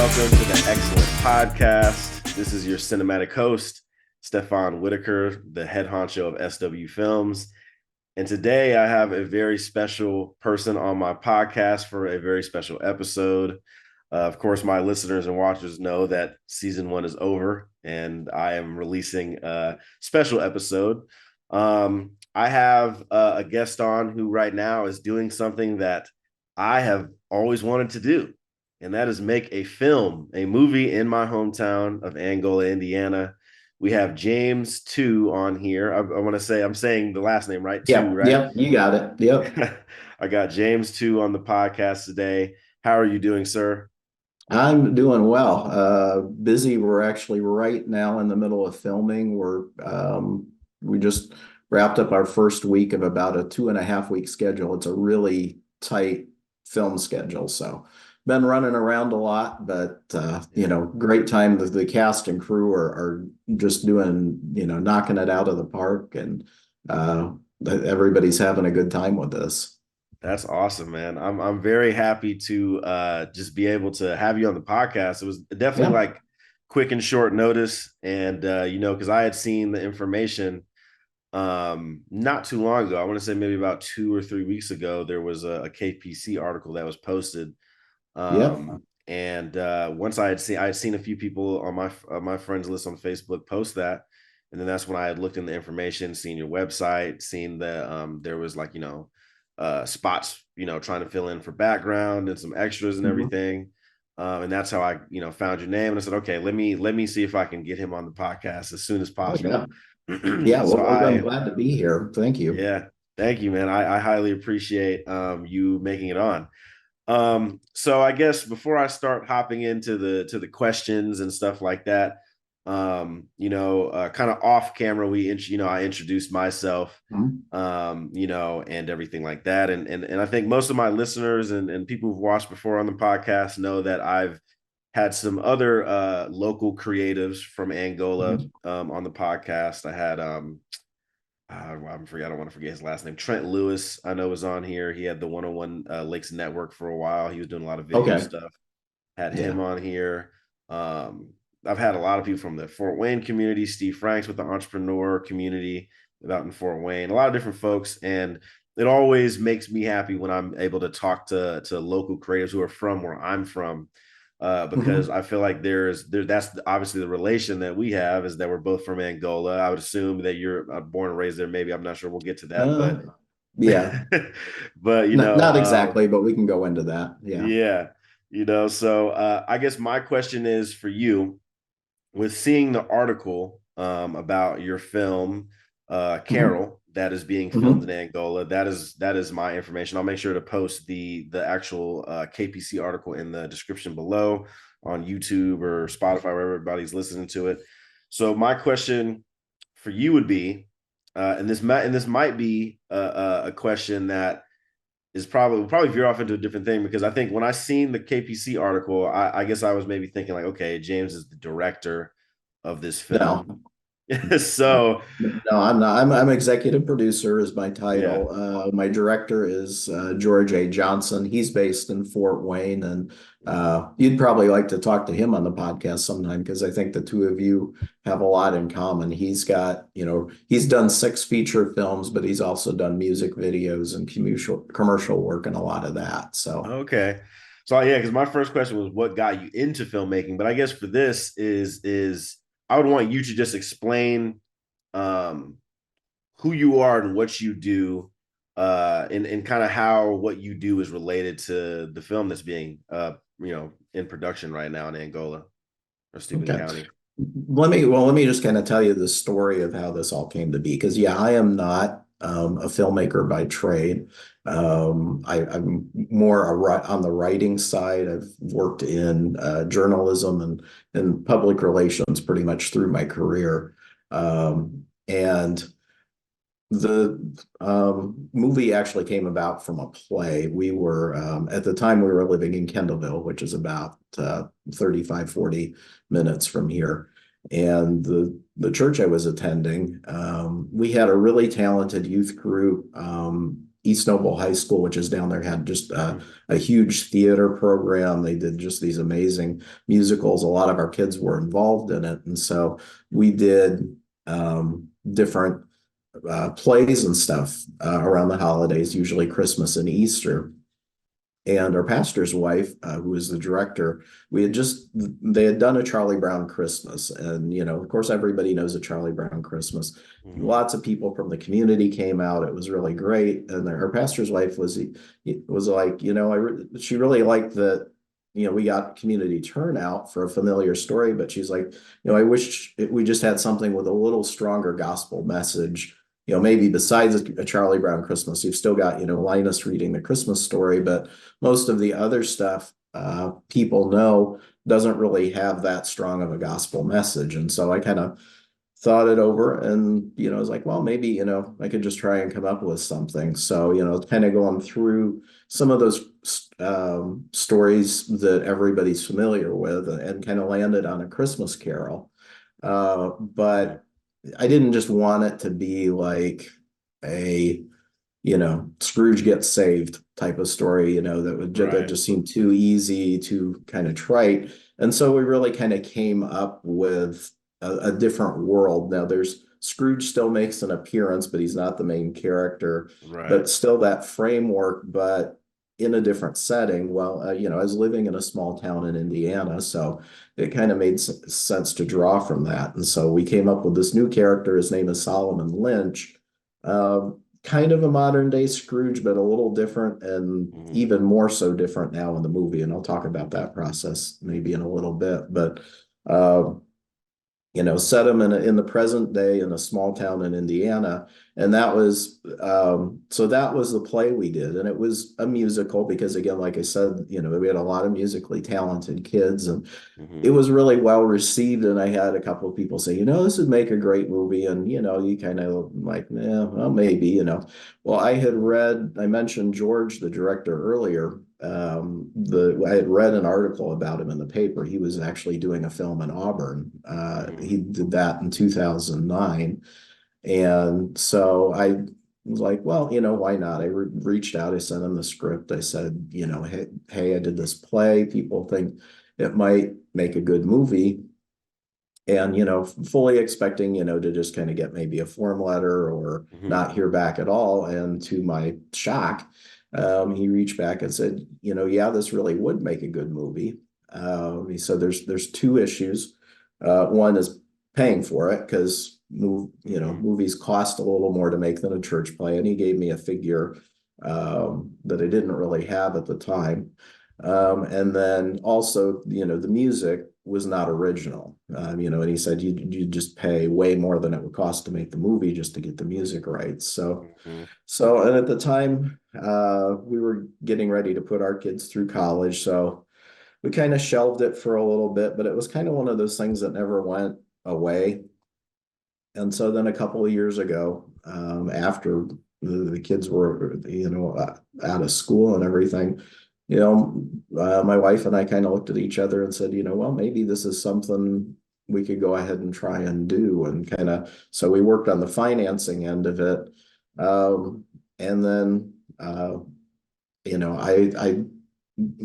welcome to the Excellent Podcast. This is your cinematic host, STEFON WHITAKER, the head honcho of SW Films. And today I have a very special person on my podcast for a very special episode. Of course, my listeners and watchers know that season 1 is over and I am releasing a special episode. I have a guest on who right now is doing something that I have always wanted to do. And that is make a film, a movie in my hometown of Angola, Indiana. We have James 2 on here. I want to say, I'm saying the last name right, 2, Yep, right? yep, you got it. Yep. I got James 2 on the podcast today. How are you doing, sir? I'm doing well. Busy. We're actually right now in the middle of filming. We just wrapped up our first week of about a 2.5 week schedule. It's a really tight film schedule. So been running around a lot, but great time. The cast and crew are just doing, knocking it out of the park, and everybody's having a good time with this. That's awesome, man. I'm very happy to just be able to have you on the podcast. It was definitely Yeah. like quick and short notice, and because I had seen the information not too long ago. I want to say maybe about 2 or 3 weeks ago. There was a KPC article that was posted. Yep. And once I had seen a few people on my friends list on Facebook post that, and then that's when I had looked in the information, seen your website, seen that there was like spots trying to fill in for background and some extras and Mhm. everything, and that's how I found your name, and I said, okay, let me see if I can get him on the podcast as soon as Oh, yeah. possible. Yeah, So I'm glad to be here. Thank you. yeah, thank you, man. I highly appreciate you making it on. So I guess before I start hopping into the questions and stuff like that, kind of off camera, I introduced myself, Mhm. and everything like that. And I think most of my listeners and people who've watched before on the podcast know that I've had some other local creatives from Angola Mhm. on the podcast. I had I don't want to forget his last name. Trent Lewis, I know, was on here. He had the 101 Lakes Network for a while. He was doing a lot of video Okay. stuff. Had him Yeah. on here. I've had a lot of people from the Fort Wayne community. Steve Franks with the entrepreneur community out in Fort Wayne. A lot of different folks, and it always makes me happy when I'm able to talk to local creators who are from where I'm from, because Mhm. I feel like that's obviously the relation that we have is that we're both from Angola. I would assume that you're born and raised there. Maybe I'm not sure. We'll get to that, Uh, but yeah. but Not exactly, but we can go into that. Yeah. yeah, So I guess my question is for you with seeing the article about your film, Mhm. Carol, that is being filmed in Mhm. Angola. That is my information. I'll make sure to post the actual KPC article in the description below on YouTube or Spotify, wherever everybody's listening to it. So my question for you would be, and this might be a question that is probably veer off into a different thing, because I think when I seen the KPC article, I guess I was maybe thinking like, okay, James is the director of this No. film. So No, I'm not. I'm executive producer is my yeah, title. My director is George A. Johnson. He's based in Fort Wayne, and you'd probably like to talk to him on the podcast sometime because I think the two of you have a lot in common. He's done 6 feature films, but he's also done music videos and commercial work and a lot of that. So. okay. So yeah, because my first question was what got you into filmmaking, but I guess for this is I would want you to just explain um who you are and what you do, and kind of how what you do is related to the film that's being in production right now in Angola or Steuben Okay. County. Let me just kind of tell you the story of how this all came to be. Because yeah, I am not a filmmaker by trade. I'm more on the writing side. I've worked in journalism and public relations pretty much through my career. And the movie actually came about from a play. We were, at the time, we were living in Kendallville, which is about 35, 40 minutes from here. And the church I was attending, we had a really talented youth group. East Noble High School, which is down there, had just Mhm. a huge theater program. They did just these amazing musicals. A lot of our kids were involved in it. And so we did different plays and stuff around the holidays, usually Christmas and Easter. And our pastor's wife, who was the director, they had done a Charlie Brown Christmas. And, of course, everybody knows a Charlie Brown Christmas. Mhm. Lots of people from the community came out. It was really great. And her pastor's wife was like, she really liked that, we got community turnout for a familiar story, but she's like, I wish we just had something with a little stronger gospel message. Maybe besides a Charlie Brown Christmas, you've still got, Linus reading the Christmas story, but most of the other stuff people know doesn't really have that strong of a gospel message. And so I kind of thought it over and, I was like, well, maybe, I could just try and come up with something. So, kind of going through some of those stories that everybody's familiar with and kind of landed on A Christmas Carol. Mhm. But I didn't just want it to be like a Scrooge gets saved type of story, that Right. just seemed too easy, too kind of trite. And so we really kind of came up with a different world. Now there's Scrooge still makes an appearance, but he's not the main character, Right. but still that framework, but in a different setting. Well, I was living in a small town in Indiana, so it kind of made sense to draw from that. And so we came up with this new character. His name is Solomon Lynch. Kind of a modern day Scrooge, but a little different and Mhm. even more so different now in the movie. And I'll talk about that process maybe in a little bit. But uh, set him in the present day in a small town in Indiana. And that was so that was the play we did. And it was a musical because again, like I said, we had a lot of musically talented kids and it Mhm. was really well received. And I had a couple of people say, this would make a great movie. And, you kind of like, yeah, well, maybe, Well, I mentioned George, the director earlier. I had read an article about him in the paper. He was actually doing a film in Auburn. Mhm. He did that in 2009. And so I was like, well, why not? I reached out. I sent him the script. I said, hey, I did this play. People think it might make a good movie. And, fully expecting, to just kind of get maybe a form letter or Mhm. not hear back at all. And to my shock, he reached back and said, yeah, this really would make a good movie. He said there's two issues. One is paying for it because Mhm. movies cost a little more to make than a church play, and he gave me a figure that I didn't really have at the time. And then also, the music was not original. And he said you just pay way more than it would cost to make the movie just to get the music right. Mhm. And at the time, we were getting ready to put our kids through college, so we kind of shelved it for a little bit, but it was kind of one of those things that never went away. And so then a couple of years ago, after the kids were, out of school and everything, my wife and I kind of looked at each other and said, well, maybe this is something we could go ahead and try and do. And so we worked on the financing end of it. Um, and then, I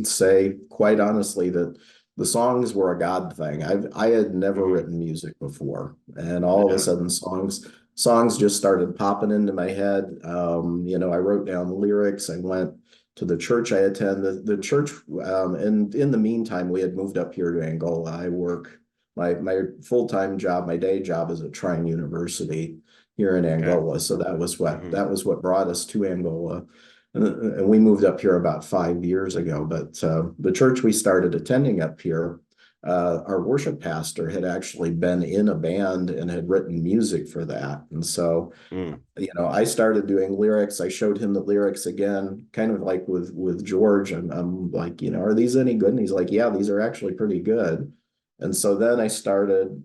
say quite honestly that the songs were a God thing. I had never Mhm. written music before, and all of a Yeah. sudden songs just started popping into my head. I wrote down the lyrics. I went to the church I attend. The church, and in the meantime, we had moved up here to Angola. I work my full-time job, my day job is at Trine University here in Okay. Angola. So Mhm. that was what brought us to Angola. And we moved up here about 5 years ago. But the church we started attending up here, our worship pastor had actually been in a band and had written music for that. And so, Mm. I started doing lyrics. I showed him the lyrics again, kind of like with George. I'm like, are these any good? And he's like, yeah, these are actually pretty good. And so then I started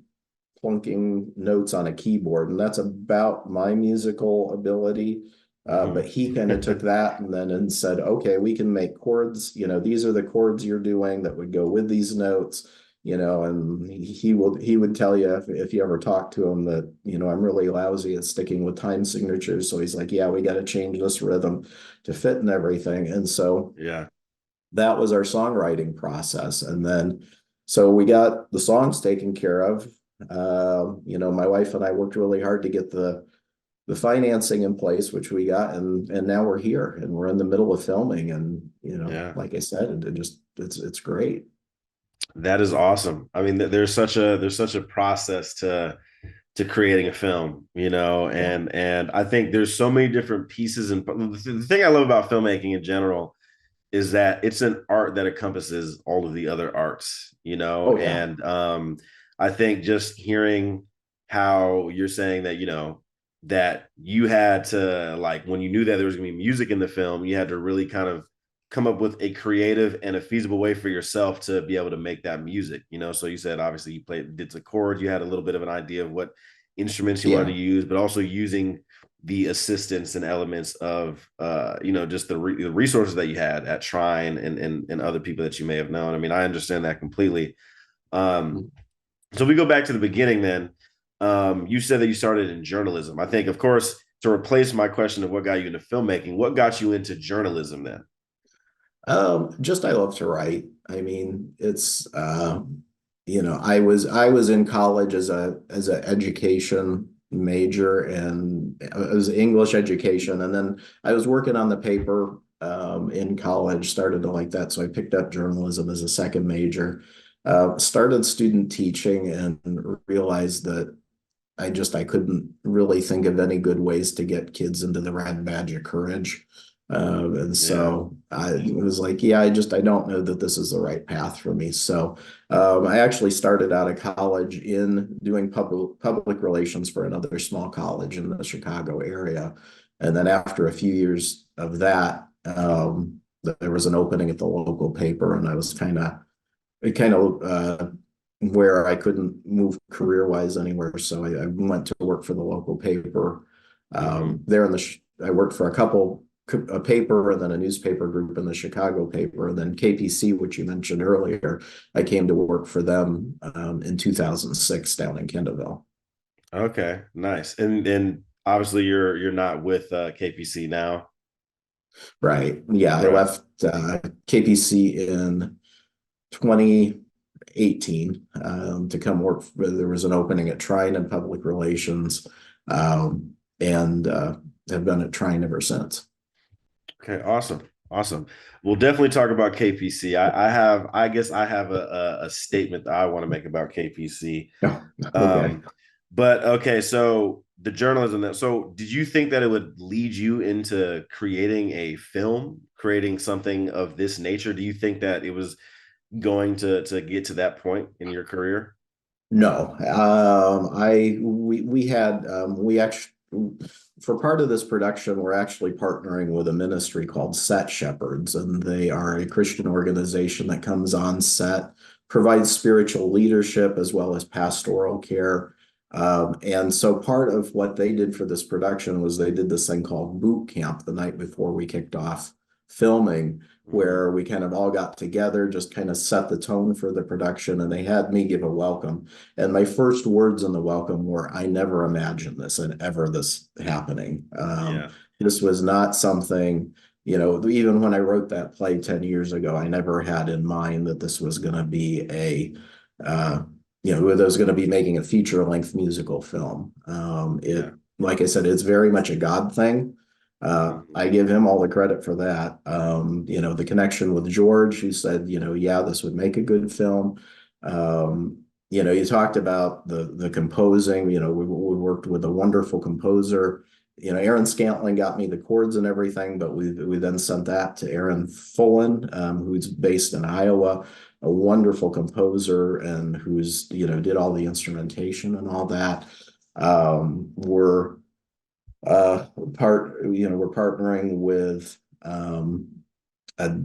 plunking notes on a keyboard, and that's about my musical ability. But Mhm. he kind of took that and said, okay, we can make chords. These are the chords you're doing that would go with these notes. and he would tell you if you ever talk to him that, I'm really lousy at sticking with time signatures. So he's like, yeah, we got to change this rhythm to fit and everything. And so Yeah. that was our songwriting process. And then, so we got the songs taken care of. My wife and I worked really hard to get the financing in place, which we got, and now we're here and we're in the middle of filming. And, Yeah. like I said, it's great. That is awesome. I mean, there's such a process to creating a film, Yeah. and I think there's so many different pieces. And the thing I love about filmmaking in general is that it's an art that encompasses all of the other arts, Oh yeah. and I think just hearing how you're saying that, that you had to, like, when you knew that there was going to be music in the film, you had to really kind of come up with a creative and a feasible way for yourself to be able to make that music, so you said obviously you did the chords, you had a little bit of an idea of what instruments you wanted to Yeah. use, but also using the assistance and elements of just the resources that you had at Trine and other people that you may have known. I mean, I understand that completely. um so we go back to the beginning then. You said that you started in journalism. I think, of course, to replace my question of what got you into filmmaking, what got you into journalism then? Just I love to write. I mean, it's I was in college as a education major, and it was English education, and then I was working on the paper in college, started to like that, so I picked up journalism as a second major. Started student teaching and realized that I couldn't really think of any good ways to get kids into the Red Badge of Courage. And Yeah. so I was like, yeah, I don't know that this is the right path for me. So I actually started out of college in doing public relations for another small college in the Chicago area. And then after a few years of that, there was an opening at the local paper, and I was kind of where I couldn't move career wise anywhere. So I went to work for the local paper. Mm-hmm. There I worked for a paper and then a newspaper group in the Chicago paper, and then KPC, which you mentioned earlier. I came to work for them in 2006 down in Kendallville. Okay, nice. And obviously you're not with KPC now. Right. Yeah, I Right. left KPC in 2018 to come work. There was an opening at Trine in public relations, and have been at Trine ever since. Okay, awesome. Awesome. We'll definitely talk about KPC. I guess I have a statement that I want to make about KPC. Oh, okay. Um, but okay, so the journalism that, so did you think that it would lead you into creating a film, creating something of this nature? Do you think that it was going to get to that point in your career? No, we had we actually, for part of this production, we're actually partnering with a ministry called Set Shepherds, and they are a Christian organization that comes on set, provides spiritual leadership as well as pastoral care. And so part of what they did for this production was they did this thing called boot camp the night before we kicked off filming, Mhm. where we kind of all got together, just kind of set the tone for the production, and they had me give a welcome. And my first words in the welcome were, I never imagined this and ever this happening. Yeah. This was not something, even when I wrote that play 10 years ago, I never had in mind that this was going to be uh, that was going to be making a feature-length musical film. Yeah. Like I said, it's very much a God thing. Mhm. I give him all the credit for that. The connection with George, who said, yeah, this would make a good film. You talked about the composing. We worked with a wonderful composer. Aaron Scantling got me the chords and everything, but we then sent that to Aaron Fullen, who's based in Iowa, a wonderful composer and who's did all the instrumentation and all that. We're we're partnering with a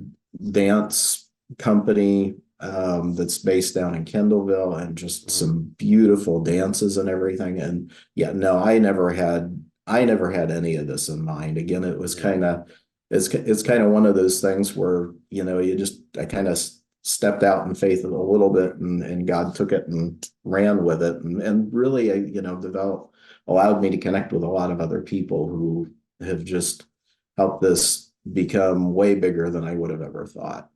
dance company that's based down in Kendallville, and just Mhm. some beautiful dances and everything. And yeah, no, I never had any of this in mind. Again, it was Yeah. kind of it's kind of one of those things where I kind of stepped out in faith a little bit, and God took it and ran with it, and really, developed, allowed me to connect with a lot of other people who have just helped this become way bigger than I would have ever thought.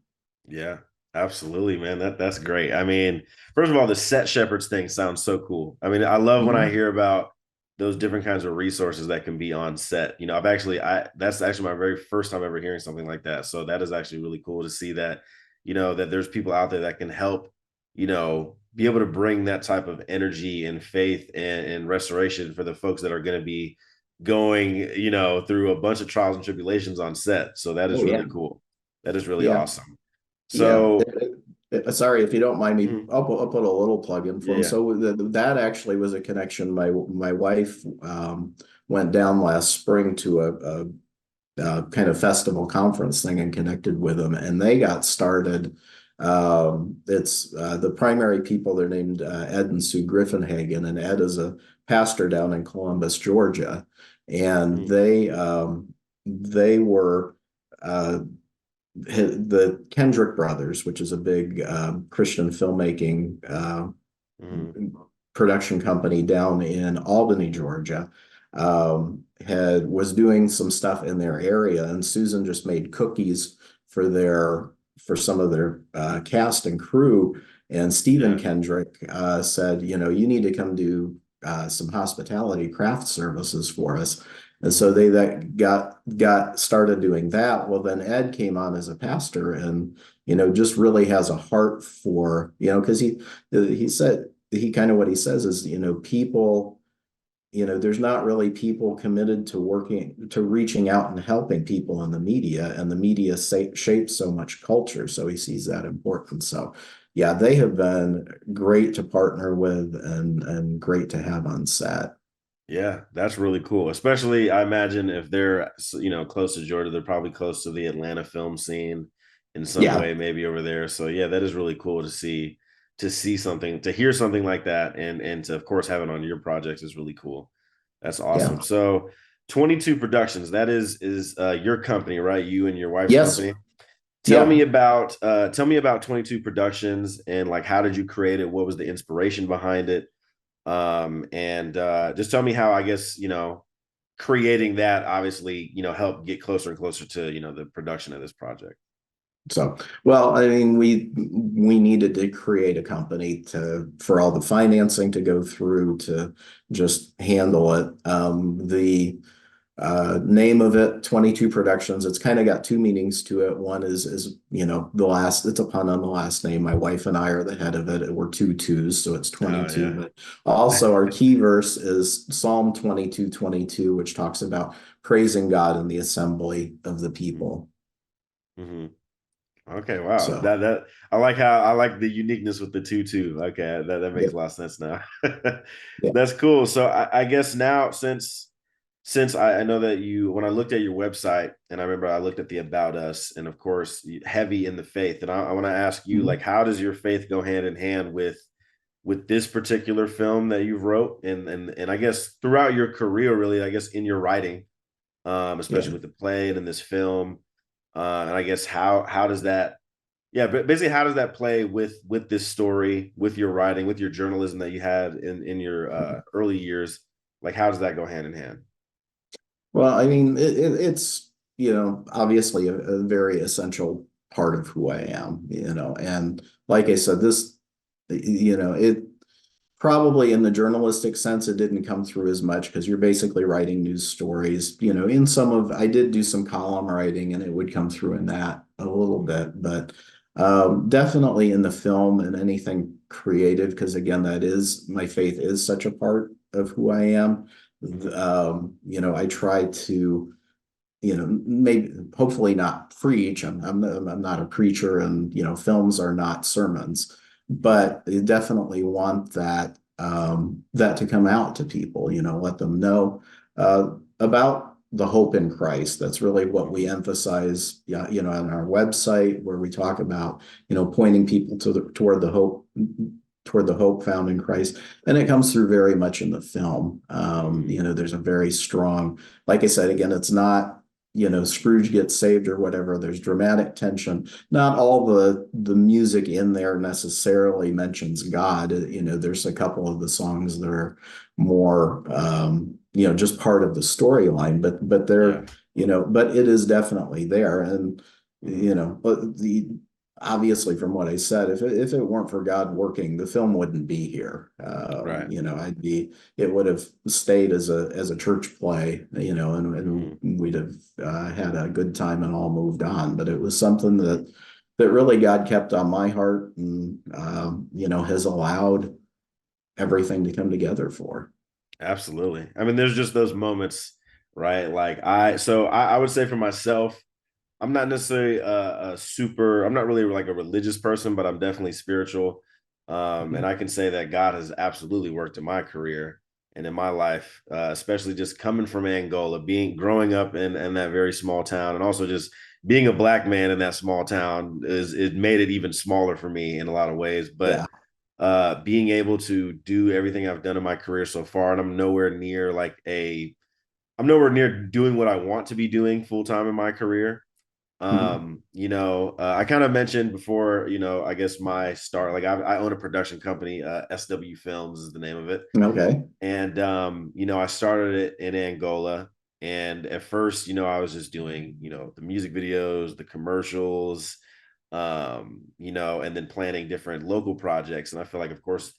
Yeah, absolutely, man. That's great. I mean, first of all, the set shepherds thing sounds so cool. I mean, I love when I Mhm. hear about those different kinds of resources that can be on set. I've actually I that's actually my very first time ever hearing something like that. So that is actually really cool to see that, that there's people out there that can help, be able to bring that type of energy and faith and restoration for the folks that are going to be going, through a bunch of trials and tribulations on set. So that is Oh, yeah. really cool. That is really Yeah. awesome. Yeah. So, Sorry, if you don't mind me, mhm, I'll put a little plug in for yeah, him. yeah. So that actually was a connection. My wife went down last spring to a kind of festival conference thing and connected with them, and they got started. It's the primary people. They're named Ed and Sue Griffinhagen, and Ed is a pastor down in Columbus, Georgia, and Mhm, they were. The Kendrick brothers, which is a big Christian filmmaking mhm, production company down in Albany, Georgia, had was doing some stuff in their area, and Susan just made cookies for some of their cast and crew. And Stephen yeah, Kendrick said, you need to come do some hospitality craft services for us. And so mhm, they that got started doing that. Well, then Ed came on as a pastor, and just really has a heart for, because he said, he kind of what he says is, people, there's not really people committed to working to reaching out and helping people in the media, and the media shapes so much culture. So he sees that importance. So yeah, they have been great to partner with, and great to have on set. yeah. That's really cool. Especially, I imagine if they're, close to Georgia, they're probably close to the Atlanta film scene in some Yeah, way, maybe over there. So yeah, that is really cool to see something, to hear something like that, and to of course have it on your projects is really cool. That's yeah, awesome. So 22 Productions, that is your company, right? You and your wife's yes, company. yeah. Tell me about 22 Productions, and like how did you create it? What was the inspiration behind it? And just tell me how, I guess, creating that obviously, helped get closer and closer to, the production of this project. So, well, I mean, we needed to create a company for all the financing to go through to just handle it. The name of it, 22 Productions. It's kind of got two meanings to it. One is the last. It's a pun on the last name. My wife and I are the head of it. We're two twos, so it's Oh 22. yeah. But also our key verse is Psalm 22:22, which talks about praising God in the assembly of the people. Mm-hmm. Okay, wow. So, That I like the uniqueness with the two. Okay, that makes a yep, lot of sense now. yep. That's cool. So I guess now, since I know that when I looked at your website, and I remember I looked at the about us, and of course heavy in the faith, and I want to ask you, like, Mhm. how does your faith go hand in hand with this particular film that you wrote, and I guess throughout your career, really, I guess in your writing, especially Yeah. with the play and in this film, and I guess how does that, yeah, but basically how does that play with this story, with your writing, with your journalism that you had in your early years? Like, how does that go hand in hand? Well, I mean, it's, obviously a very essential part of who I am, and like I said, it probably in the journalistic sense, it didn't come through as much because you're basically writing news stories. I did do some column writing, and it would come through in that a little bit, but definitely in the film and anything creative, because again, my faith is such a part of who I am. Mm-hmm. I try to, maybe hopefully not preach. I'm not a preacher, and films are not sermons, but you definitely want that to come out to people. Let them know about the hope in Christ. That's really what we Mm-hmm. emphasize. Yeah, on our website, where we talk about pointing people toward the hope found in Christ, and it comes through very much in the film. Mm-hmm. There's a very strong, like I said, again, it's not Scrooge gets saved or whatever, there's dramatic tension. Not all the music in there necessarily mentions God. There's a couple of the songs that are more just part of the storyline, but Yeah. but it is definitely there. And Mhm. but the obviously from what I said, if it weren't for God working, the film wouldn't be here. Right. It would have stayed as a church play, Mhm. and we'd have had a good time and all moved on. But it was something that really God kept on my heart, and has allowed everything to come together for. Absolutely. I mean, there's just those moments, right? Like I would say for myself, I'm not necessarily a super, I'm not really like a religious person, but I'm definitely spiritual. And Mhm. I can say that God has absolutely worked in my career and in my life, especially just coming from Angola, growing up in that very small town, and also just being a black man in that small town it made it even smaller for me in a lot of ways. But Yeah. being able to do everything I've done in my career so far, and I'm nowhere near doing what I want to be doing full time in my career. Mhm. I kind of mentioned before, I guess my start, like I own a production company, SW Films is the name of it. Okay. And, I started it in Angola. And at first, I was just doing, the music videos, the commercials, and then planning different local projects. And I feel like, of course,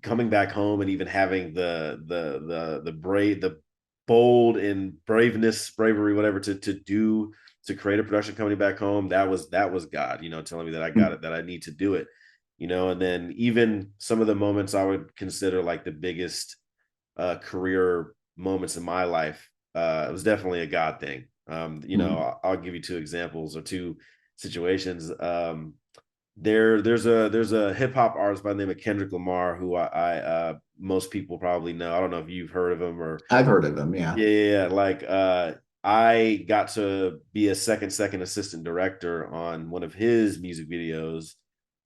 coming back home and even having the bold and bravery, whatever, to create a production company back home, that was God, telling me that I got Mhm. it, that I need to do it, and then even some of the moments I would consider like the biggest career moments in my life, it was definitely a God thing. Mhm. I'll give you two examples or two situations. There's a hip hop artist by the name of Kendrick Lamar who most people probably know. I don't know if you've heard of him or I've heard of them. Yeah. yeah, yeah, yeah. Like I got to be a second assistant director on one of his music videos.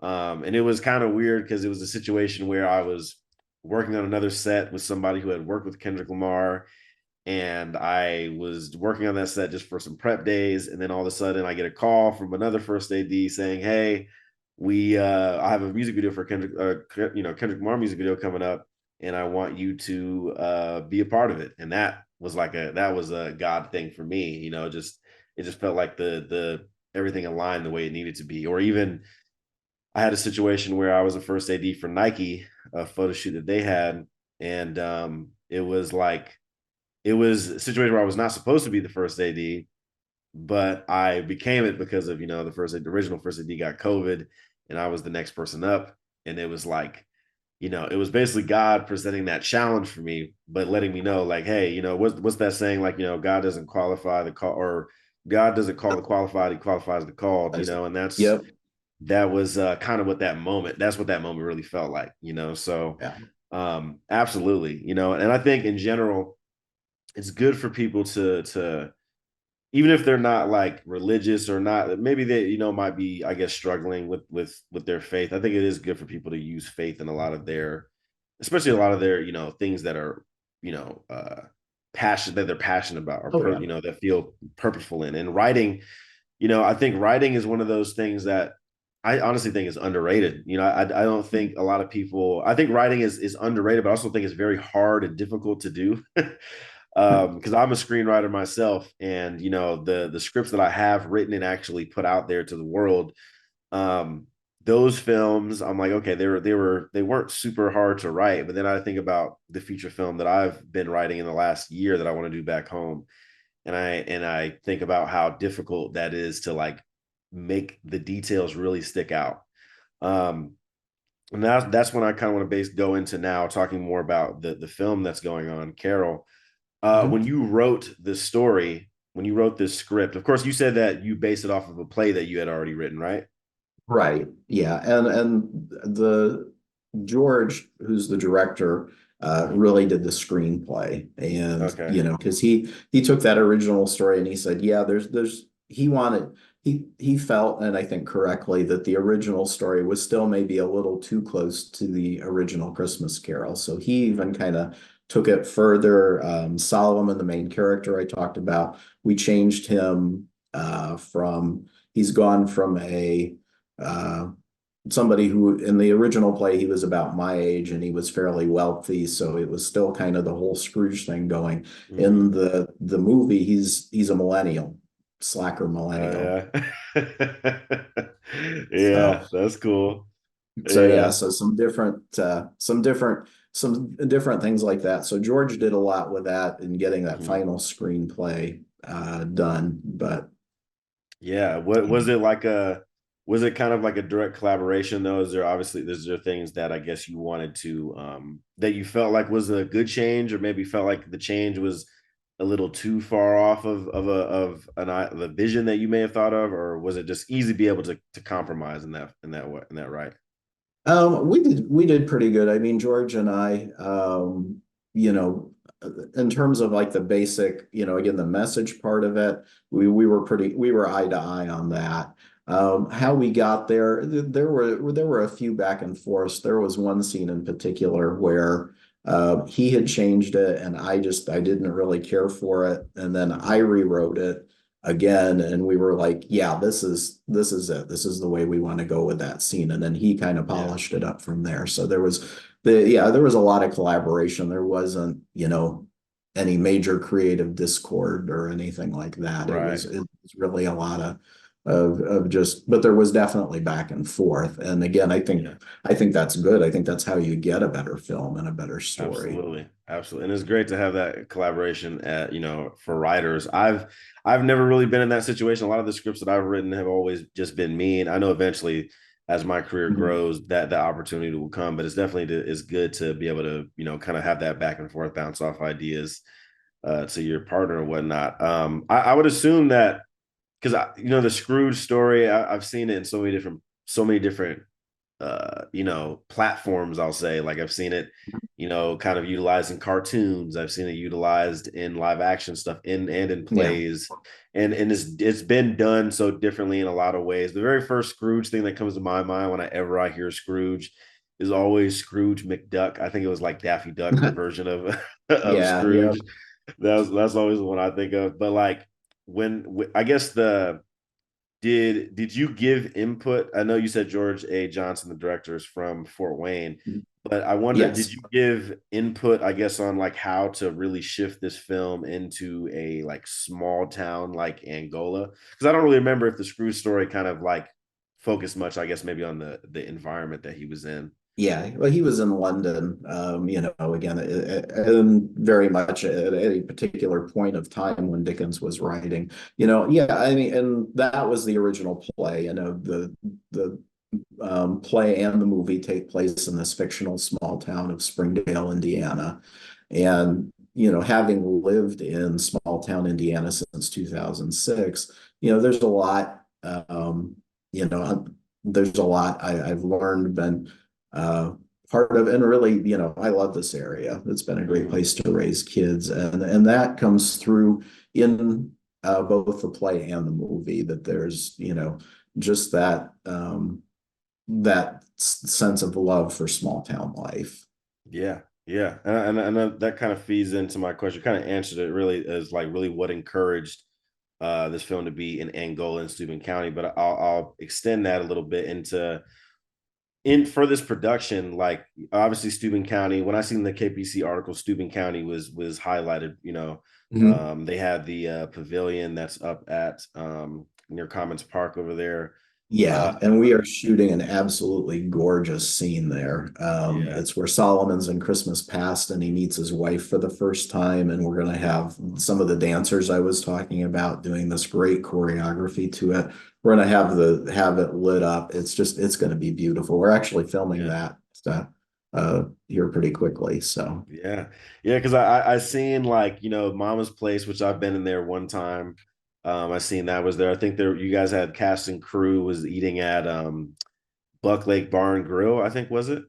And it was kind of weird because it was a situation where I was working on another set with somebody who had worked with Kendrick Lamar, and I was working on that set just for some prep days, and then all of a sudden I get a call from another first AD saying, "Hey, I have a music video for Kendrick Lamar music video coming up, and I want you to be a part of it." And that was a God thing for me, just it just felt like the everything aligned the way it needed to be. Or even I had a situation where I was a first AD for Nike, a photo shoot that they had, and it was a situation where I was not supposed to be the first AD, but I became it because of the original first AD got COVID, and I was the next person up, and it was like it was basically God presenting that challenge for me, but letting me know like, hey, what's that saying, like God doesn't qualify the call, or God doesn't call the qualified, he qualifies the called, I see. and Yep. that was kind of that's what that moment really felt like, so Yeah. absolutely, and I think in general it's good for people to even if they're not like religious or not, maybe they might be, I guess, struggling with their faith. I think it is good for people to use faith in a lot of their, especially a lot of their things that are you know uh passion that they're passionate about, or Oh yeah. that feel purposeful in. And writing, I think writing is one of those things that I honestly think is underrated. I don't think a lot of people, I think writing is underrated, but I also think it's very hard and difficult to do. Because I'm a screenwriter myself, and the scripts that I have written and actually put out there to the world, um, those films, I'm like, okay, they weren't super hard to write, but then I think about the feature film that I've been writing in the last year that I want to do back home, and I think about how difficult that is to like make the details really stick out. Um, and that's when I kind of want to go into now talking more about the film that's going on, Carol. When Mhm. you wrote this story, when you wrote this script, of course, you said that you based it off of a play that you had already written, right? Right. Yeah. And the George, who's the director, really did the screenplay. And, Okay. because he took that original story and he said, yeah, there's he wanted he felt, and I think correctly, that the original story was still maybe a little too close to the original Christmas Carol. So he even kind of took it further. Solomon, the main character I talked about, we changed him from he's gone from a uh, somebody who in the original play he was about my age and he was fairly wealthy, so it was still kind of the whole Scrooge thing going. In Mm. the movie, he's a millennial, slacker millennial. Oh yeah. So Yeah, that's cool. yeah, Yeah. so some different things like that. So George did a lot with that and getting that Mhm. final screenplay done. But Yeah. What was it like was it kind of like a direct collaboration though? Is there things that I guess you wanted to that you felt like was a good change or maybe felt like the change was a little too far off the vision that you may have thought of, or was it just easy to be able to compromise in that right? we did pretty good. I mean, George and I, you know, in terms of like the basic, again, the message part of it, we were eye to eye on that. How we got there, there were a few back and forths. There was one scene in particular where he had changed it, and I didn't really care for it, and then I Mhm. rewrote it again, and we were like, yeah, this is it, this is the way we want to go with that scene, and then he kind of Yeah. polished it up from there. So there was a lot of collaboration. There wasn't any major creative discord or anything like that. it Right. was it was really a lot of just, but there was definitely back and forth, and again, Yeah. I think that's good. I think that's how you get a better film and a better story. Absolutely, absolutely, and it's great to have that collaboration. For writers, I've never really been in that situation. A lot of the scripts that I've written have always just been me, and I know eventually, as my career Mhm. grows, that the opportunity will come. But it's definitely it's good to be able to kind of have that back and forth bounce off ideas to your partner and whatnot. I would assume that because the Scrooge story, I've seen it in so many different platforms. I'll say, like, I've seen it kind of utilized in cartoons. I've seen it utilized in live action stuff in Yeah. plays, and it's been done so differently in a lot of ways. The very first Scrooge thing that comes to my mind whenever I hear Scrooge is always Scrooge McDuck. I think it was like Daffy Duck version of of Yeah, yeah. Scrooge. That's always the one I think of. But like when I guess the did you give input? I know you said George A. Johnson, the director, is from Fort Wayne, but I wonder, did Yes. you give input, I guess, on like how to really shift this film into a like small town like Angola? Because I don't really remember if the Screw story kind of like focused much, I guess, maybe on the environment that he was in. Yeah, well, he was in London, again, and very much at a particular point of time when Dickens was writing. Yeah, I mean, and that was the original play. The play and the movie take place in this fictional small town of Springdale, Indiana. And, having lived in small town Indiana since 2006, there's a lot, there's a lot I've learned, been uh, part of, and really, I love this area. It's been a great Mhm. place to raise kids. And that comes through in both the play and the movie, that there's, just that sense of love for small town life. Yeah, yeah, and that kind of feeds into my question. Kind of answered it really as like really what encouraged this film to be in Angola and Steuben County, but I'll extend that a little bit into in for this production. Like obviously Steuben County. When I seen the KPC article, Steuben County was highlighted. Mhm. They had the pavilion that's up at near Commons Park over there. Yeah, Uh, and we are shooting an absolutely gorgeous scene there. yeah, It's where Solomon's in Christmas Past and he meets his wife for the first time, and we're going to have some of the dancers I was talking about doing this great choreography to it. We're going to have it lit up. It's going to be beautiful. We're actually filming yeah. that here pretty quickly. So Yeah, yeah, because I seen like Mama's Place, which I've been in there one time. I seen that was there. I think there you guys had cast and crew was eating at Buck Lake Bar and Grill. I think was it.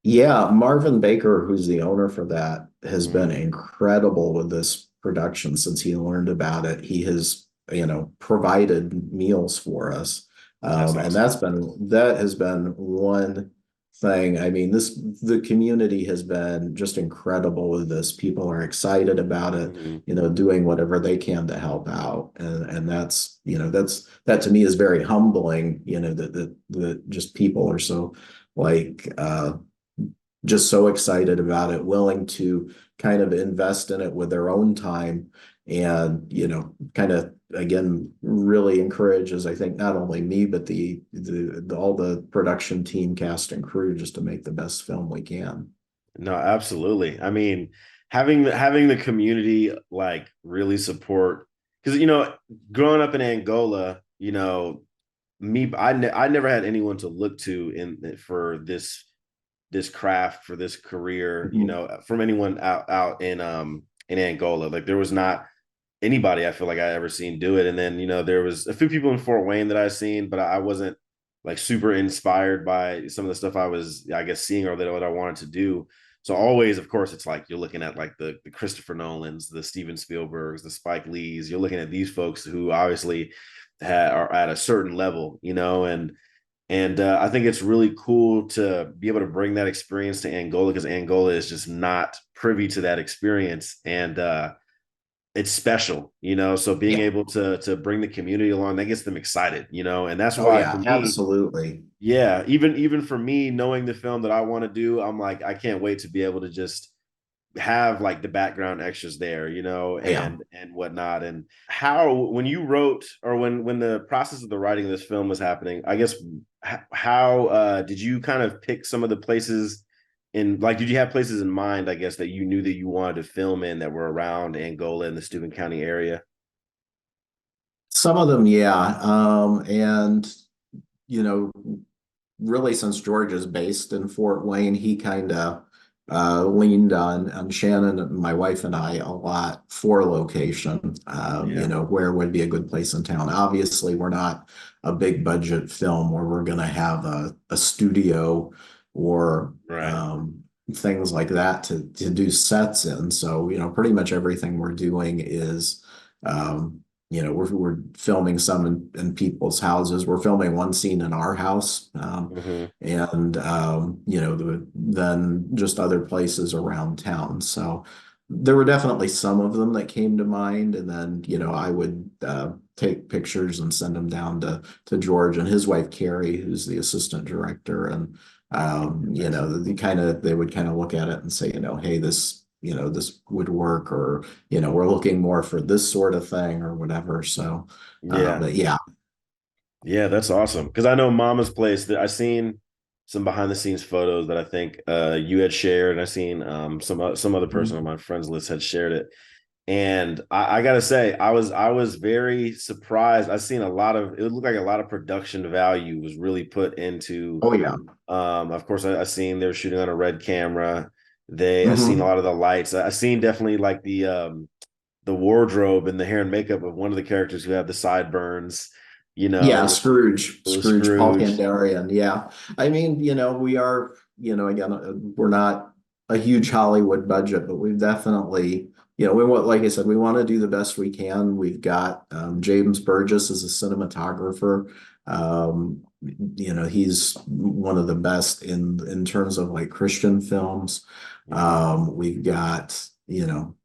yeah, Marvin Baker, who's the owner for that, has been Mm, incredible with this production since he learned about it. He has, provided meals for us. that's And awesome. that has been one. thing. I mean, the community has been just incredible with this. People are excited about it, Mhm. doing whatever they can to help out. And that's, that to me is very humbling, that just people are so like just so excited about it, willing to kind of invest in it with their own time and, kind of again really encourages, I think, not only me, but the all the production team, cast and crew just to make the best film we can. No, absolutely. I mean, having the community like really support because growing up in Angola, I never had anyone to look to in for this craft for this career, Mhm. from anyone out in Angola. Like there was not anybody I feel like I ever seen do it. And then, there was a few people in Fort Wayne that I've seen, but I wasn't like super inspired by some of the stuff I was, I guess, seeing or that what I wanted to do. So always, of course, it's like you're looking at like the Christopher Nolans, the Steven Spielbergs, the Spike Lees. You're looking at these folks who obviously are at a certain level, and I think it's really cool to be able to bring that experience to Angola because Angola is just not privy to that experience, and it's special, So being Yeah. able to bring the community along, that gets them excited, and that's Oh why for yeah, me, absolutely. yeah, even for me, knowing the film that I want to do, I'm like, I can't wait to be able to just have like the background extras there, Yeah. and whatnot. And how when you wrote or when the process of the writing of this film was happening, I guess how did you kind of pick some of the places in like did you have places in mind, I guess, that you knew that you wanted to film in that were around Angola and the Steuben County area? Some of them, yeah. And you know, really since George is based in Fort Wayne, he kind of leaned on Shannon, my wife and I a lot for location, Yeah, where would be a good place in town. Obviously, we're not a big budget film where we're going to have a studio or right. things like that to do sets in. So, pretty much everything we're doing is we're filming some in people's houses. We're filming one scene in our house, Hmm. and then just other places around town. So there were definitely some of them that came to mind, and then I would take pictures and send them down to George and his wife Carrie, who's the assistant director, and Nice. they would kind of look at it and say, hey, this would work, or we're looking more for this sort of thing or whatever. So, Yeah. but yeah. Yeah, that's awesome. Because I know Mama's Place. That I seen some behind the scenes photos that I think you had shared, and I seen some other person on my friends list had shared it. And I gotta say, I was very surprised. I seen a lot of it looked like a lot of production value was really put into. Oh yeah. Of course, I seen they were shooting on a red camera. I seen a Hmm. lot of the lights. I seen definitely like the wardrobe and the hair and makeup of one of the characters who had the sideburns, Yeah, with with Scrooge, Paul Scrooge. Kandarian. Yeah. I mean, we are, again, we're not a huge Hollywood budget, but we've definitely, we want, like I said, we want to do the best we can. We've got James Burgess as a cinematographer. He's one of the best in terms of like Christian films. Mhm. We've got, and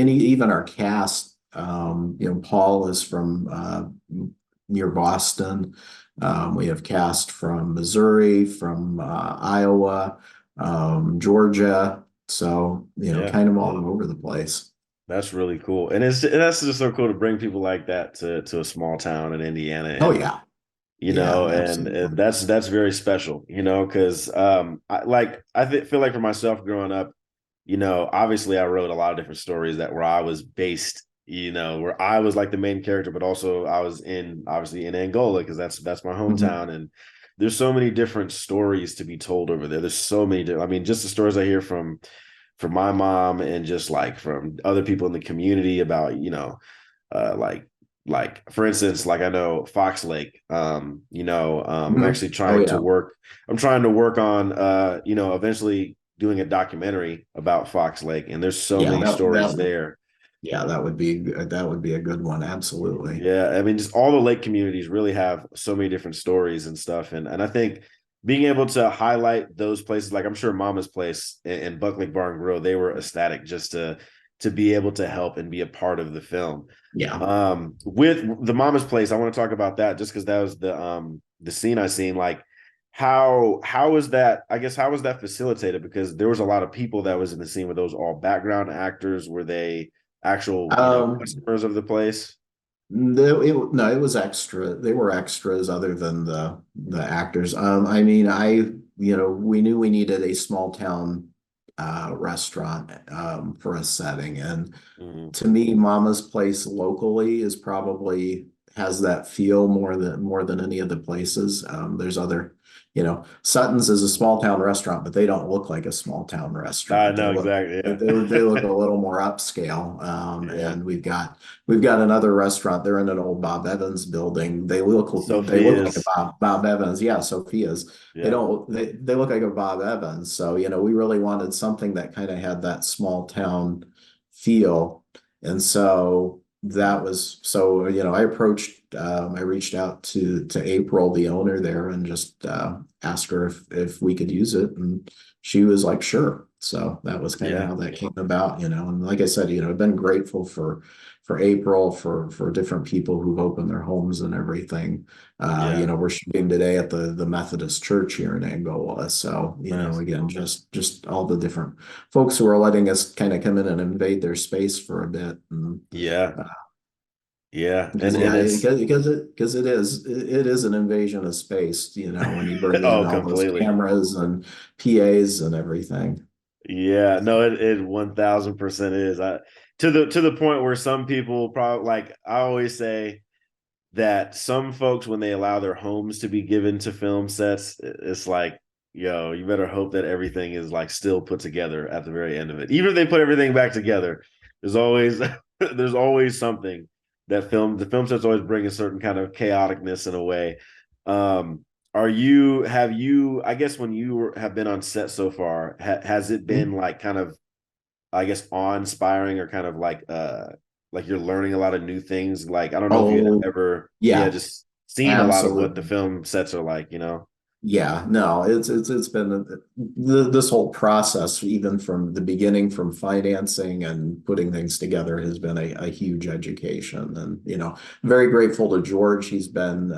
even our cast. Paul is from near Boston. We have cast from Missouri, from Iowa, Georgia. So, Yeah, kind of all over the place. that's really cool, and that's just so cool to bring people like that to a small town in Indiana, Oh, and yeah. Yeah, absolutely. that's very special, because feel like for myself growing up, obviously I wrote a lot of different stories that where I was based, where I was like the main character, but also I was in obviously in Angola because that's my Mhm. hometown, and there's so many different stories to be told over there. There's so many. I mean, just the stories I hear from my mom and just like from other people in the community about like for instance, like I know Fox Lake, I'm Mhm. actually Oh, trying to yeah. work. I'm trying to work on eventually doing a documentary about Fox Lake, and there's so Yeah, many stories there. yeah, that would be a good one. Absolutely. Yeah, I mean, just all the lake communities really have so many different stories and stuff, and I think being able to highlight those places, like I'm sure Mama's Place and Buck Lake Bar and Grill, they were ecstatic just to be able to help and be a part of the film. Yeah. With the Mama's Place, I want to talk about that just because that was the scene I seen. Like how is that? I guess how was that facilitated? Because there was a lot of people that was in the scene. Were those all background actors? Were they actual, Um, customers of the place? no, it was extra. They were extras other than the actors. I mean, we knew we needed a small town restaurant for a setting, and Mm-hmm. to me, Mama's Place locally is probably has that feel more than any of the places. There's other, Sutton's is a small town restaurant, but they don't look like a small town I restaurant. know exactly. They look a little more upscale. Yeah. And we've got another restaurant. They're in an old Bob Evans building. They look like a Sophia's. Bob Evans. Yeah, Sophia's. Yeah. They look like a Bob Evans. So, we really wanted something that kind of had that small town feel. And so Mm. I reached out to April, the owner there, and just asked her if we could use it, and she was like, sure. So that was kind of Yeah. how that came about. And like I said, I've been grateful for April, for different people who've opened their homes and everything. Yeah. We're shooting today at the Methodist Church here in Angola. So, Nice. again, just all the different folks who are letting us kind of come in and invade their space for a bit. And Yeah. Yeah. because And yeah, it's because it is an invasion of space, when you bring in oh, all those completely. cameras and PAs and everything. Yeah. No, it 1000% is. To the point where some people probably, like I always say that some folks, when they allow their homes to be given to film sets, it's like, yo, you better hope that everything is like still put together at the very end of it. Even if they put everything back together, there's always there's always something that the film sets always bring a certain kind of chaoticness in a way. Um, have you, I guess when have been on set so far, has it been like kind of, I guess, awe-inspiring or kind of like you're learning a lot of new things. Like I don't know if you Oh, ever, yeah, yeah, just seen a lot of what the absolutely. film sets are like. Yeah, no, it's been this whole process, even from the beginning, from financing and putting things together, has been a huge education. And, very grateful to George. He's been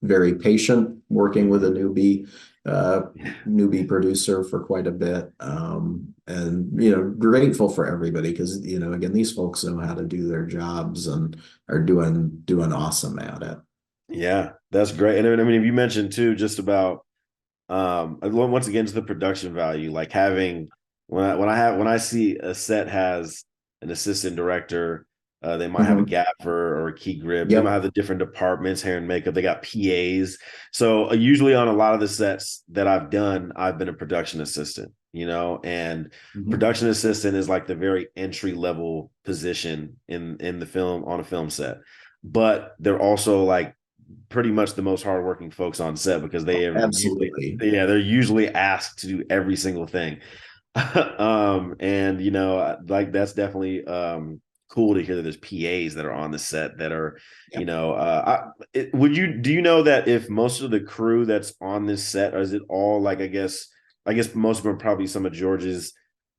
very patient working with a Mm-hmm. uh, newbie producer for quite a bit. And, grateful for everybody because, again, these folks know how to do their jobs and are doing awesome at it. Yeah, that's great. And I mean, if you mentioned too, just about once again to the production value, like having when I see a set has an assistant director, they might have a Mhm. gaffer or a key grip, they might Yep. have the different departments, hair and makeup, they got PAs. So usually on a lot of the sets that I've done, I've been a production assistant, and Mhm. production assistant is like the very entry level position in the film on a film set, but they're also like pretty much the most hardworking folks on set because they are usually, Absolutely. yeah, they're usually asked to do every single thing. And like that's definitely cool to hear that there's PAs that are on the set that are, Yep. do you know that if most of the crew that's on this set, or is it all like, I guess most of them are probably some of George's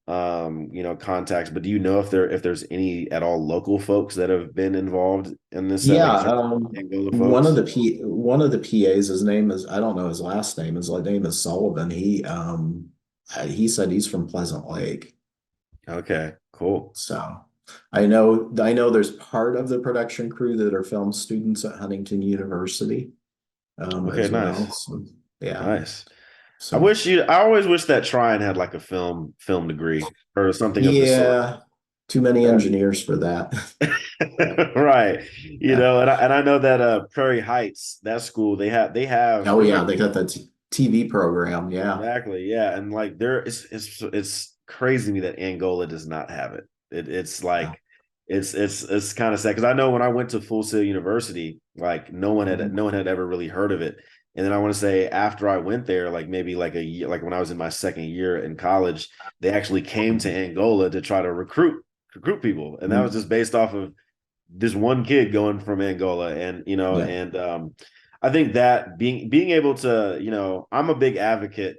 contacts, but do you know if there's any at all local folks that have been involved in this set, Yeah, like is there Angola folks? one of the PAs, his name is, I don't know his last name. His name is Sullivan. He said he's from Pleasant Lake. Okay, cool. So I know there's part of the production crew that are film students at Huntington University, Okay, as well. nice. So yeah. Nice. So I always wish that Trine had like a film degree or something of the sort. yeah, too many engineers for that. Right. Yeah. And I know that Prairie Heights, that school, they have Oh there's yeah, like they got that TV program. Yeah. exactly, yeah. And like it's crazy to me that Angola does not have it. It's Yeah. like it's kind of sad because I know when I went to Full Sail University, like Mhm. no one had ever really heard of it. And then I want to say after I went there, like maybe like a year, like when I was in my second year in college, they actually came to Angola to try to recruit people. And that was Mhm. just based off of this one kid going from Angola. And Yeah. and I think that being able to, I'm a big advocate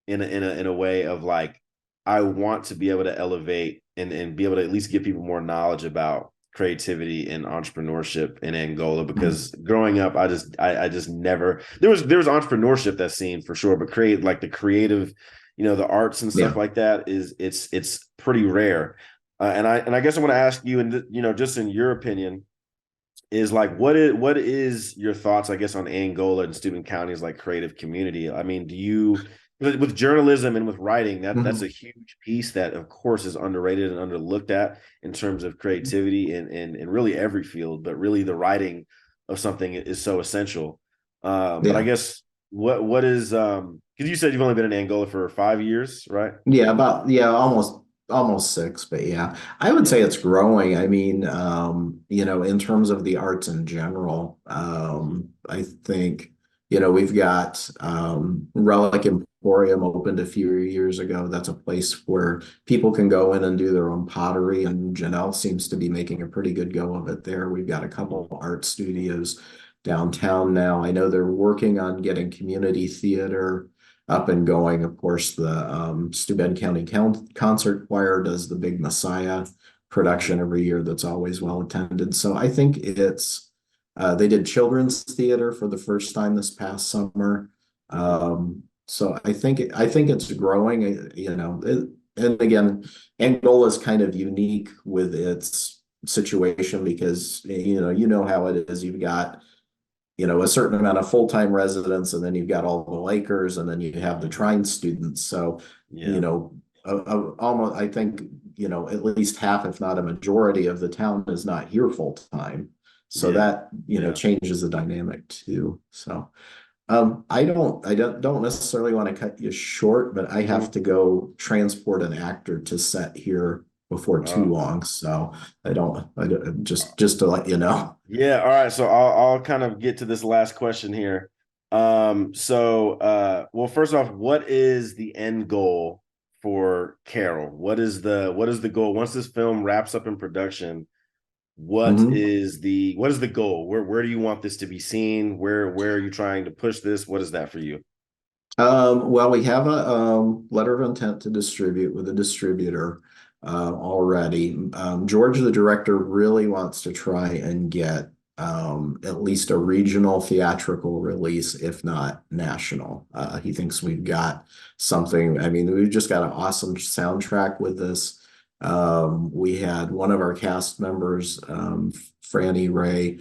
in a way of like I want to be able to elevate and be able to at least give people more knowledge about creativity and entrepreneurship in Angola, Mhm. because growing up I just never there was entrepreneurship that's seen for sure, but create like the creative, the arts and stuff Yeah. like that is it's pretty rare. And I guess I want to ask you, and just in your opinion, is like what is your thoughts, I guess, on Angola and Steuben County's like creative community? I mean, do you, with journalism and with writing, that's a Mhm. huge piece that of course is underrated and underlooked at in terms of creativity in really every field, but really the writing of something is so essential. But I Yeah. guess what is because you said you've only been in Angola for 5 years, right? Yeah, almost six, but yeah, I would say Yeah. it's growing. I mean, in terms of the arts in general, Mm-hmm. I think, we've got Relic Emporium opened a few years ago. That's a place where people can go in and do their own pottery, and Janelle seems to be making a pretty good go of it there. We've got a couple art studios downtown now. I know they're working on getting community theater up and going. Of course, the Steuben County Concert Choir does the Big Messiah production Mm-hmm. every year that's always well attended. So I think they did children's theater for the first time this past summer. Mm-hmm. So I think it's growing, and again, Angola is kind of unique with its situation because you know how it is. You've got a certain amount of full-time residents, and then you've got all the Lakers, and then you have the Mm-hmm. Trine students. So, you Yeah. know, almost, I think, at least half, if not a majority of the town is not here full-time. So Yeah. that, Yeah. changes the dynamic too. So, I don't necessarily want to cut you short, but I have Mm-hmm. to go transport an actor to set here before too Oh. long. So I don't just to let you know. Yeah, all right. So I'll kind of get to this last question here. Well, first off, what is the end goal for Carol? What is the goal once this film wraps up in production? Mhm. What is the goal? Where do you want this to be seen? Where are you trying to push this? What is that for you? Well, we have a letter of intent to distribute with a distributor already. George, the director, really wants to try and get at least a regional theatrical release, if not national. He thinks we've got something. I mean, we've just got an awesome soundtrack with this. We had one of our cast members, Franny Ray,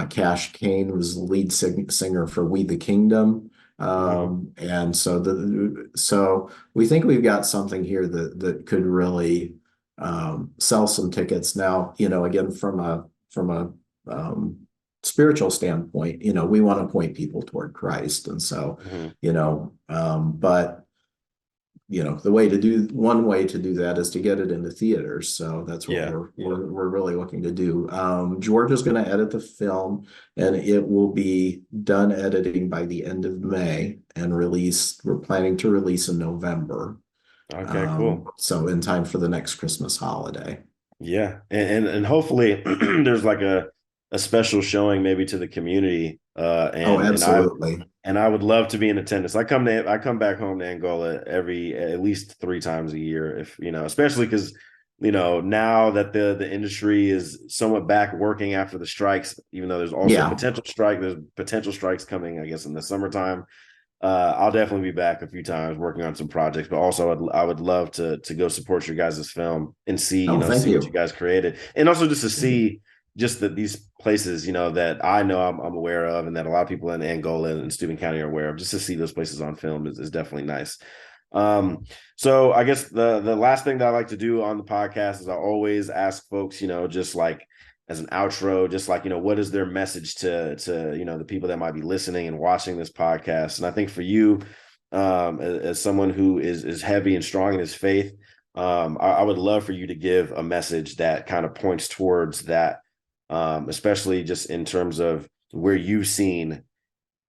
Cash Kane, was the lead singer for We the Kingdom. Mhm. And so we think we've got something here that could really sell some tickets. Now, again, from a spiritual standpoint, we want to point people toward Christ. And so, Mhm. but one way to do that is to get it into theaters. So that's what Yeah, we're yeah. we're, we're really looking to do. George is going to edit the film, and it will be done editing by the end of May and released. We're planning to release in November. Okay, cool. So in time for the next Christmas holiday. Yeah, and hopefully there's like a special showing maybe to the community, Oh, and absolutely. I would love to be in attendance. I come back home to Angola every at least 3 times a year, if especially because now that the industry is somewhat back working after the strikes, even though Yeah. there's potential strikes coming, I guess, in the summertime. I'll definitely be back a few times working on some projects, but also I would love to go support your guys' film and see, Oh, thank see what you you. guys created. And also just to see just that these places, that I know I'm aware of and that a lot of people in Angola and Steuben County are aware of, just to see those places on film is definitely nice. Um, so I guess the last thing that I like to do on the podcast is I always ask folks, just like as an outro, just like, what is their message to the people that might be listening and watching this podcast. And I think for you, as someone who is heavy and strong in his faith, I would love for you to give a message that kind of points towards that, especially just in terms of where you've seen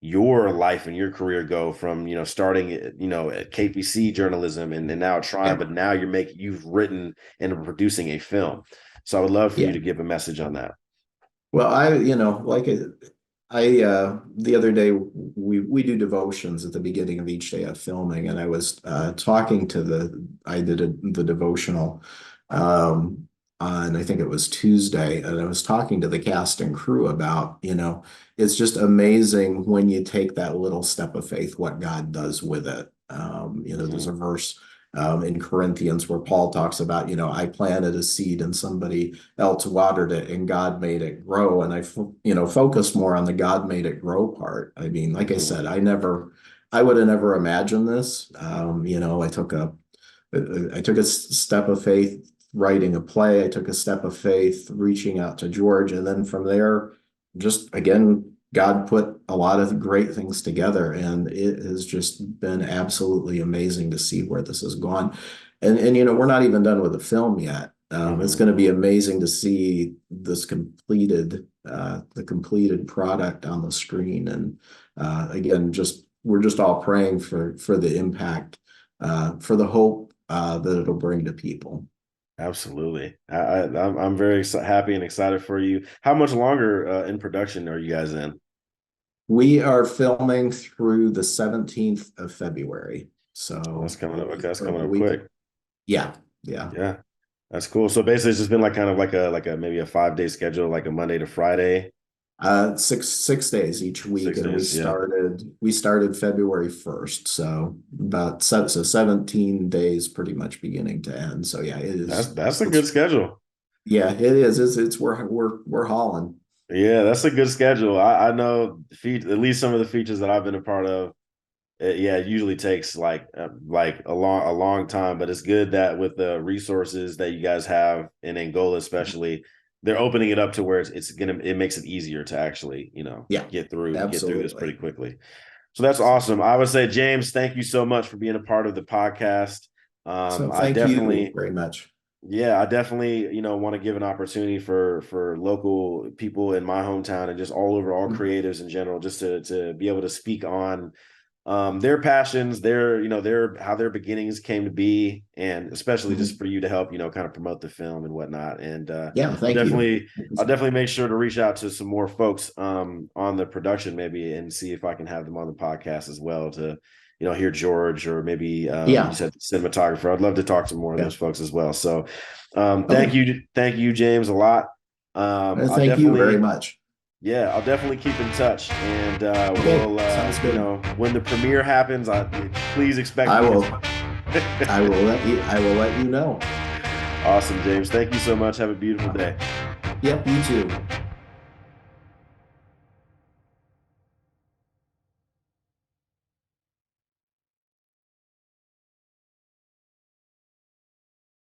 your life and your career go from starting at KPC journalism and now trying, Yeah. but now you've written and producing a film. So I would love for you Yeah. to give a message on that. Well, like The other day we do devotions at the beginning of each day of filming, and I was talking to the devotional um on, I think it was Tuesday, and I was talking to the cast and crew about, it's just amazing when you take that little step of faith, what God does with it. There's a Mhm. verse in Corinthians where Paul talks about, I planted a seed and somebody else watered it and God made it grow. And focus more on the God made it grow part. I mean, like I Mhm. said, I would have never imagined this. I took a step of faith writing a play. I took a step of faith reaching out to George. And then from there, just again, God put a lot of great things together, and it has just been absolutely amazing to see where this has gone. And we're not even done with the film yet. It's Mhm. going to be amazing to see this the completed product on the screen. And again, we're just all praying for the impact, for the hope that it'll bring to people. Absolutely. I'm very happy and excited for you. How much longer in production are you guys in? We are filming through the 17th of February. That's So coming up. Okay, that's a coming up week. quick. Yeah, yeah. Yeah, that's cool. So basically, it's just been like kind of like a maybe a 5 day schedule, like a Monday to Friday, 6 days each week, six and we days. Yeah, started February 1st. So so 17 days pretty much beginning to end. So yeah, it is that's a good it's schedule. yeah, it is. It's we're hauling. Yeah, that's a good schedule. I know at least some of the features that I've been a part of. Yeah, it usually takes like a long time, but it's good that with the resources that you guys have in Angola, especially, they're opening it up to where it makes it easier to actually Yeah, get through this pretty absolutely. quickly. So that's awesome. I would say, James, thank you so much for being a part of the podcast. So I thank you definitely very much. yeah, I definitely, want to give an opportunity for local people in my hometown and just all creatives in general, just to be able to speak on their passions, their how their beginnings came to be, and especially just Mhm. for you to help, kind of promote the film and whatnot. And Yeah, I'll thank you. definitely I'll definitely make sure to reach out to some more folks on the production maybe and see if I can have them on the podcast as well to hear George or maybe you Yeah, said cinematographer. I'd love to talk to more of yeah. those folks as well. So Okay. thank you, James, a lot. I Thank you very definitely much. yeah, I'll definitely keep in touch, and Okay, sounds good. when the premiere happens, please expect I me as will well. I will let you know. Awesome, James. Thank you so much. Have a beautiful day. Yep, you too.